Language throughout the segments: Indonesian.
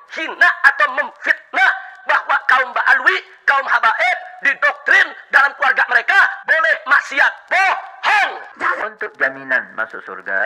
menghina atau memfitnah bahwa kaum Ba'alwi, kaum Habaib didoktrin dalam keluarga mereka boleh maksiat. Bohong. Untuk jaminan masuk surga,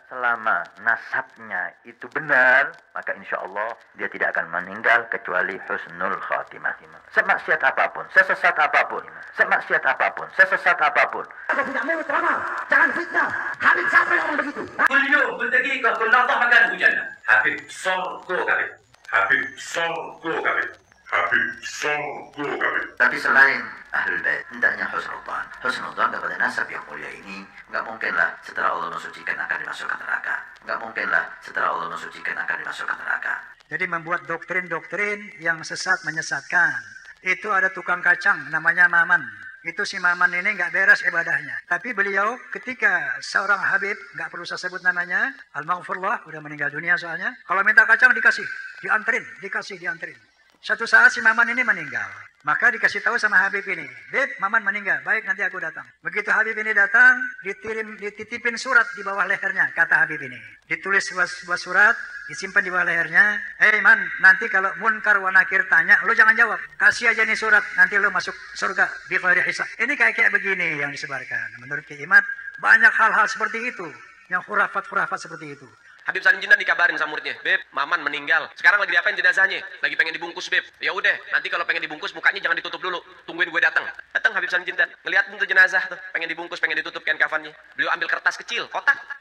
selama nasabnya itu benar, maka insya Allah dia tidak akan meninggal kecuali husnul khatimah. Semaksiat apapun, sesesat apapun, semaksiat apapun, sesesat apapun. Aku tidak mau ceramah, jangan fitnah. Habib siapa yang ngomong begitu? Beliau berdekat ke Allah makan hujan. Habib sorgo kabeh. Habib sorgo kabeh. Habib sorgo kabeh. Tapi selain Ahlul Bait, hendaknya husnudzan. Husnudzan kepada nasab yang mulia ini, nggak mungkinlah setelah Allah mensucikan akan dimasukkan neraka. Nggak mungkinlah setelah Allah mensucikan akan dimasukkan neraka. Jadi membuat doktrin-doktrin yang sesat menyesatkan. Itu ada tukang kacang namanya Maman. Itu si Maman ini nggak beres ibadahnya. Tapi beliau ketika seorang Habib, nggak perlu saya sebut namanya, Al-Maghfurullah, udah meninggal dunia soalnya. Kalau minta kacang dikasih, dianterin. Suatu saat si Maman ini meninggal. Maka dikasih tahu sama Habib ini, Beb, Maman meninggal, baik nanti aku datang. Begitu Habib ini datang, dititipin surat di bawah lehernya, kata Habib ini. Ditulis sebuah surat, disimpan di bawah lehernya. Hei Man, nanti kalau Munkar wa Nakir tanya, lo jangan jawab. Kasih aja nih surat, nanti lo masuk surga bi ghairi hisab. Ini kayak begini yang disebarkan. Menurut Ki Imad, banyak hal-hal seperti itu, yang khurafat-khurafat seperti itu. Habib Salim Jindan dikabarin sama muridnya, Beb, Maman meninggal. Sekarang lagi diapain jenazahnya? Lagi pengen dibungkus, Beb. Ya udah, nanti kalau pengen dibungkus mukanya jangan ditutup dulu. Tungguin gue datang. Datang Habib Salim Jindan, ngeliat tuh jenazah tuh, pengen dibungkus, pengen ditutup kain kafannya. Beliau ambil kertas kecil,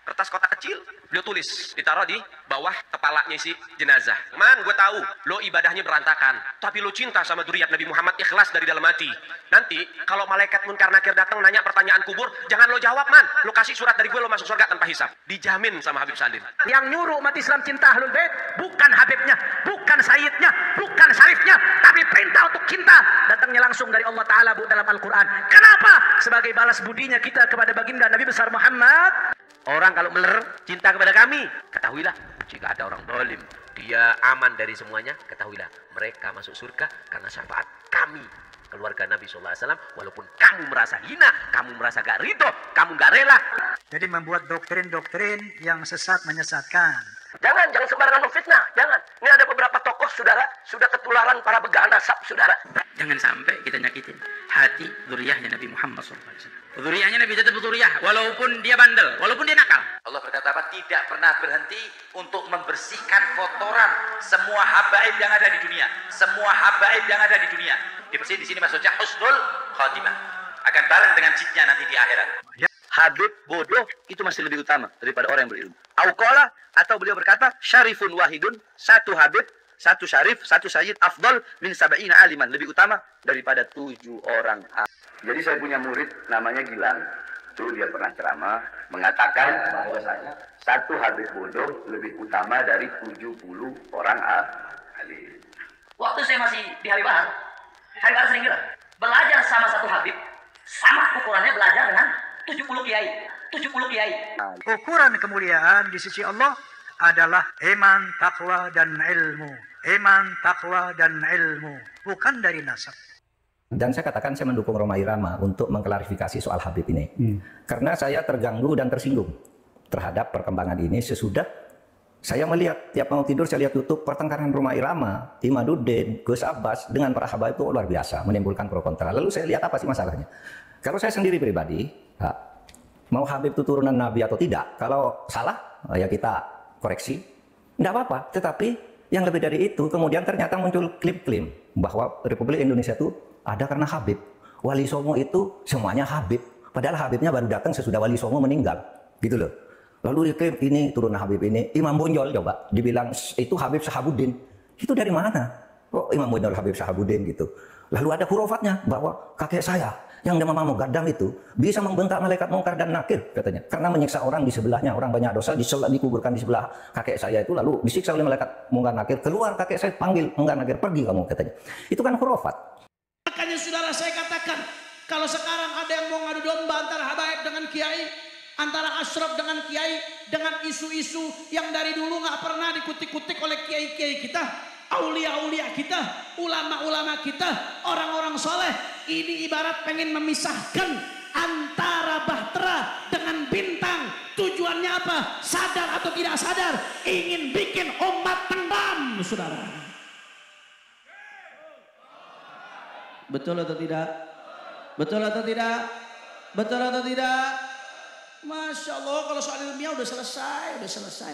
kertas kotak kecil. Beliau tulis, ditaruh di bawah kepalanya si jenazah. Man, gue tahu lo ibadahnya berantakan, tapi lo cinta sama dzurriyyat Nabi Muhammad, ikhlas dari dalam hati. Nanti kalau malaikat Munkar Nakir datang nanya pertanyaan kubur, jangan lo jawab, Man. Lo kasih surat dari gue, lo masuk surga tanpa hisab. Dijamin sama Habib Salim. Yang nyuruh umat Islam cinta Ahlul Bait bukan Habibnya, bukan Sayyidnya, bukan Syarifnya, tapi perintah untuk cinta datangnya langsung dari Allah Ta'ala dalam Al-Quran. Kenapa? Sebagai balas budinya kita kepada baginda Nabi besar Muhammad. Orang kalau meler cinta kepada kami, ketahuilah jika ada orang zalim, dia aman dari semuanya, ketahuilah mereka masuk surga karena syafaat kami, keluarga Nabi SAW. Walaupun kamu merasa hina, kamu merasa gak ridho, kamu gak rela. Jadi membuat doktrin-doktrin yang sesat menyesatkan. Jangan sembarangan memfitnah, jangan. Ini ada beberapa tokoh, saudara, sudah ketularan para begal nasab, saudara. Jangan sampai kita nyakitin hati dzurriyyahnya Nabi Muhammad SAW. Dzurriyyahnya Nabi tetap dzurriyyah, walaupun dia bandel, walaupun dia nakal. Allah berkata apa? Tidak pernah berhenti untuk membersihkan kotoran semua habaib yang ada di dunia. Semua habaib yang ada di dunia. Dibersihin di sini maksudnya husnul khatimah. Akan bareng dengan jidnya nanti di akhirat. Habib bodoh itu masih lebih utama daripada orang yang berilmu. Auqala, atau beliau berkata, syarifun wahidun, satu habib, satu syarif, satu sayyid, afdal min sab'ina aliman, lebih utama daripada 7 orang. Jadi saya punya murid namanya Gilang. Itu dia pernah ceramah mengatakan bahwasanya satu habib bodoh lebih utama dari 70 orang alim. Waktu saya masih di Habib Bahar sering bilang, belajar sama satu habib, sama ukurannya belajar dengan 70 kiai. Ukuran kemuliaan di sisi Allah adalah iman, takwa, dan ilmu. Iman, takwa, dan ilmu. Bukan dari nasab. Dan saya katakan saya mendukung Rhoma Irama untuk mengklarifikasi soal Habib ini. Karena saya terganggu dan tersinggung terhadap perkembangan ini sesudah saya melihat, tiap mau tidur saya lihat YouTube pertengkaran Rhoma Irama, Imaduddin, Gus Abbas dengan para Habaib itu luar biasa, menimbulkan pro kontra. Lalu saya lihat apa sih masalahnya. Kalau saya sendiri pribadi, mau Habib itu turunan Nabi atau tidak, kalau salah ya kita koreksi, tidak apa-apa. Tetapi yang lebih dari itu, kemudian ternyata muncul klaim-klaim bahwa Republik Indonesia itu ada karena Habib. Wali Songo itu semuanya Habib. Padahal Habibnya baru datang sesudah Wali Songo meninggal. Gitu loh. Lalu diklaim ini turunan Habib ini. Imam Bonjol coba dibilang itu Habib Sahabuddin. Itu dari mana? Kok Imam Bonjol Habib Sahabuddin gitu. Lalu ada hurufatnya bahwa kakek saya yang nama Mugaddam itu bisa membentak malaikat Munkar dan Nakir katanya. Karena menyiksa orang di sebelahnya, orang banyak dosa dikuburkan di sebelah kakek saya itu, lalu disiksa oleh malaikat Munkar Nakir. Keluar kakek saya, panggil Munkar Nakir, pergi kamu katanya. Itu kan khurafat. Makanya saudara saya katakan, kalau sekarang ada yang mau ngadu domba antara habaib dengan kiai, antara asyraf dengan kiai, dengan isu-isu yang dari dulu nggak pernah dikutik-kutik oleh kiai-kiai kita, aulia-aulia kita, ulama-ulama kita, orang-orang soleh. Ini ibarat pengen memisahkan antara bahtera dengan bintang. Tujuan tujuannya apa? Sadar atau tidak sadar, ingin bikin umat tenggelam, saudara. Betul atau tidak? Betul atau tidak? Betul atau tidak? Masya Allah, kalau soal ilmiah udah selesai, udah selesai.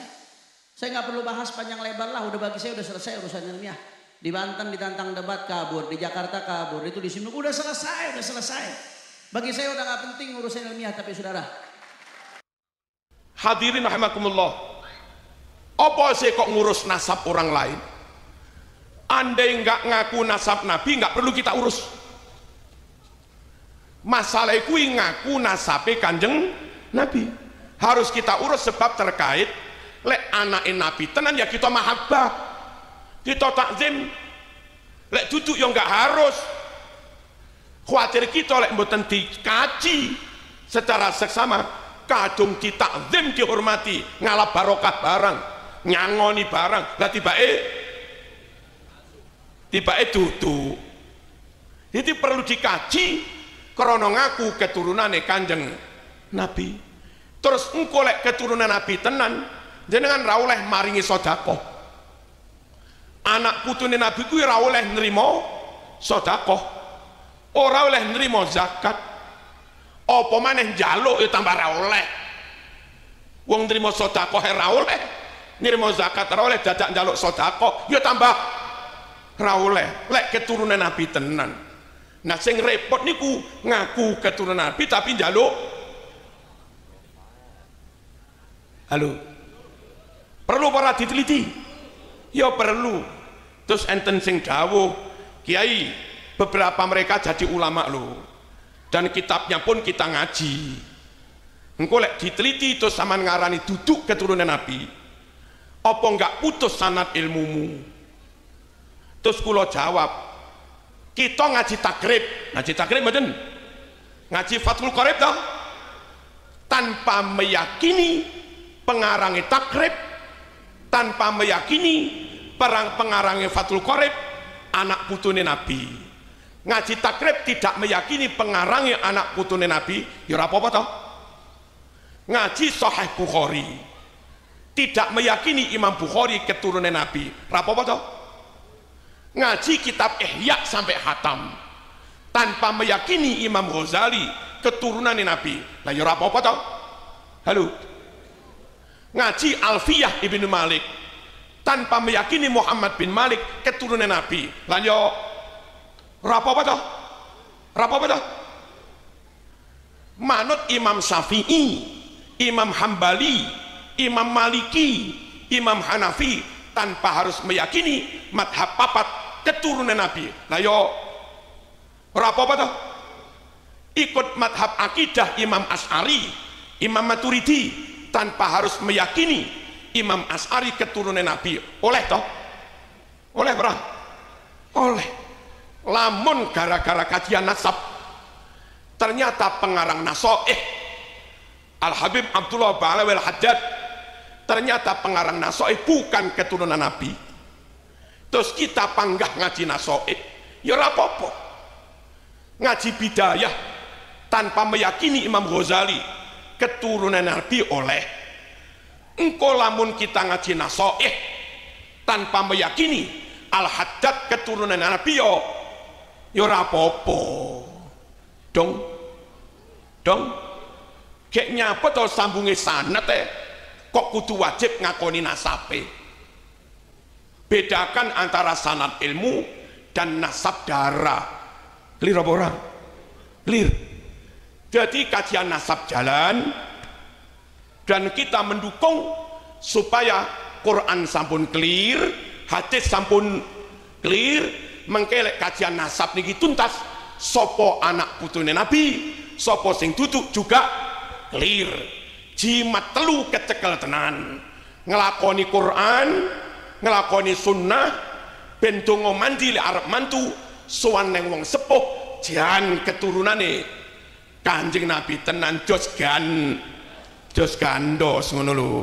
Saya nggak perlu bahas panjang lebar lah, udah bagi saya udah selesai urusan ilmiah. Di Banten ditantang debat kabur, di Jakarta kabur, itu di sini udah selesai, udah selesai. Bagi saya udah nggak penting urusan ilmiah, tapi saudara. Hadirin rahimakumullah. Apa sih kok ngurus nasab orang lain? Andai nggak ngaku nasab Nabi, nggak perlu kita urus. Masalah kui ngaku nasabe Kanjeng Nabi. Harus kita urus sebab terkait lek anak Nabi tenan ya kita mahabbah, kita takzim. Lek duduk yang nggak harus. Khawatir kita lek mboten dikaji secara seksama, kadung ditakzim dihormati, ngalap barokah barang, nyangoni barang, lah tiba-tiba duduk. Jadi perlu dikaji krana ngaku keturunane Kanjeng Nabi. Terus engko lek keturunan Nabi tenan, jenengan ra oleh maringi sedekah. Anak putune Nabi kuwi ra oleh nrimo sedekah. Ora oleh nrimo zakat. Apa maneh njaluk ya tambah ra oleh. Wong nrimo sedekah ra oleh, nrimo zakat ra oleh, dadak njaluk sedekah ya tambah ra oleh. Lek keturunan Nabi tenan. Nah sing repot niku ngaku keturunan Nabi tapi njaluk. Halo. Perlu para diteliti? Ya perlu. Terus enten sing dawuh, kiai, beberapa mereka jadi ulama loh. Dan kitabnya pun kita ngaji. Engko lek diteliti terus sampean ngarani duduk keturunan Nabi. Apa enggak putus sanad ilmumu? Terus kula jawab, kita ngaji takrib mboten? Ngaji Fathul Qorib toh? Tanpa meyakini pengarangnya takrib, tanpa meyakini pengarangnya Fathul Qorib anak putune Nabi. Ngaji takrib tidak meyakini pengarangnya anak putune Nabi, ya ora apa-apa toh? Ngaji Sahih Bukhari tidak meyakini Imam Bukhari keturunan Nabi, ora apa-apa toh? Ngaji kitab Ihya sampai hatam tanpa meyakini Imam Ghazali keturunan Nabi, lah ya ora apa-apa toh? Halo. Ngaji Alfiyah Ibnu Malik tanpa meyakini Muhammad bin Malik keturunan Nabi, lah ya ora apa-apa toh? Ora apa-apa toh? Manut Imam Syafi'i, Imam Hambali, Imam Maliki, Imam Hanafi tanpa harus meyakini madhab papat keturunan Nabi, lah yo ora apa-apa toh? Ikut madhab akidah Imam Asy'ari, Imam Maturidi tanpa harus meyakini Imam Asy'ari keturunan Nabi, oleh toh? Oleh berang? Oleh. Lamun gara-gara kajian nasab ternyata pengarang Nasoih Al-Habib Abdullah Ba'alawi Al-Haddad ternyata pengarang Nasoih bukan keturunan Nabi, terus kita panggah ngaji Nasoih, ya apa-apa. Ngaji Bidayah tanpa meyakini Imam Ghazali keturunan Nabi, oleh. Engko lamun kita ngaji Nasoih tanpa meyakini Al-Haddad keturunan Nabi, ya apa-apa dong kayak nyapa to sambunge sanad kok kudu wajib ngakoni nasabe. Bedakan antara sanad ilmu dan nasab darah. Clear apa ora? Clear. Jadi kajian nasab jalan dan kita mendukung supaya Quran sampun clear, hadis sampun clear, mengkelek kajian nasab niki tuntas. Sopo anak putune Nabi, sopo sing duduk juga clear. Jimat telu kecekel tenan, ngelakoni Quran, ngelakoni sunnah, ben donga mandi le arep mantu sowan neng wong sepuh jan keturunane Kanjeng Nabi tenan, jos gandos ngono lho.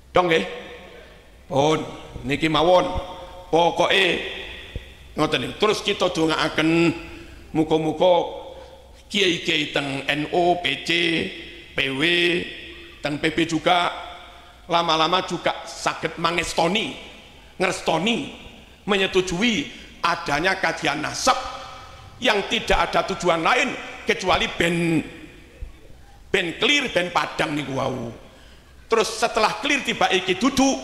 Dong nggih. Pun niki mawon pokoke ngoten niku. Terus kita dongaaken muga-muga kiai-kiai teng NU, PC, PW teng PB juga lama-lama juga sakit mangestoni, ngerestoni, menyetujui adanya kajian nasab yang tidak ada tujuan lain kecuali ben clear, ben padang niku wau. Terus setelah clear tiba iki duduk,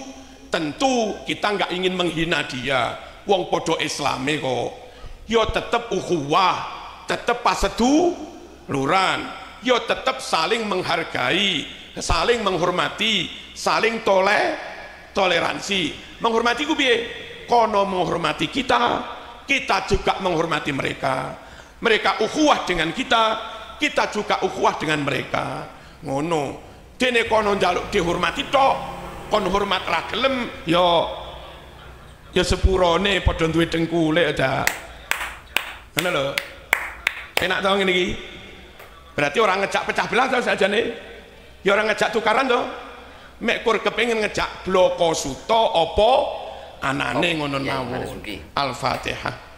tentu kita nggak ingin menghina dia. Wong podo Islame kok. Yo tetap ukhuwah, tetap paseduluran, yo tetap saling menghargai, saling menghormati, saling toleransi. Menghormati ku piye? Kono menghormati kita, kita juga menghormati mereka. Mereka ukhuwah dengan kita juga ukhuwah dengan mereka. Ngono. Dene kono njaluk dihormati tok, kon hormat ra gelem ya sepurone padha duwe dengkule ada. Ngono lho. Enak to ngene iki. Berarti orang ngejak pecah belah to sajane. Ya orang ngejak tukaran to. Mek kur kepengin ngejak bloko suto apa anane ngono mawon. Al-Fatihah.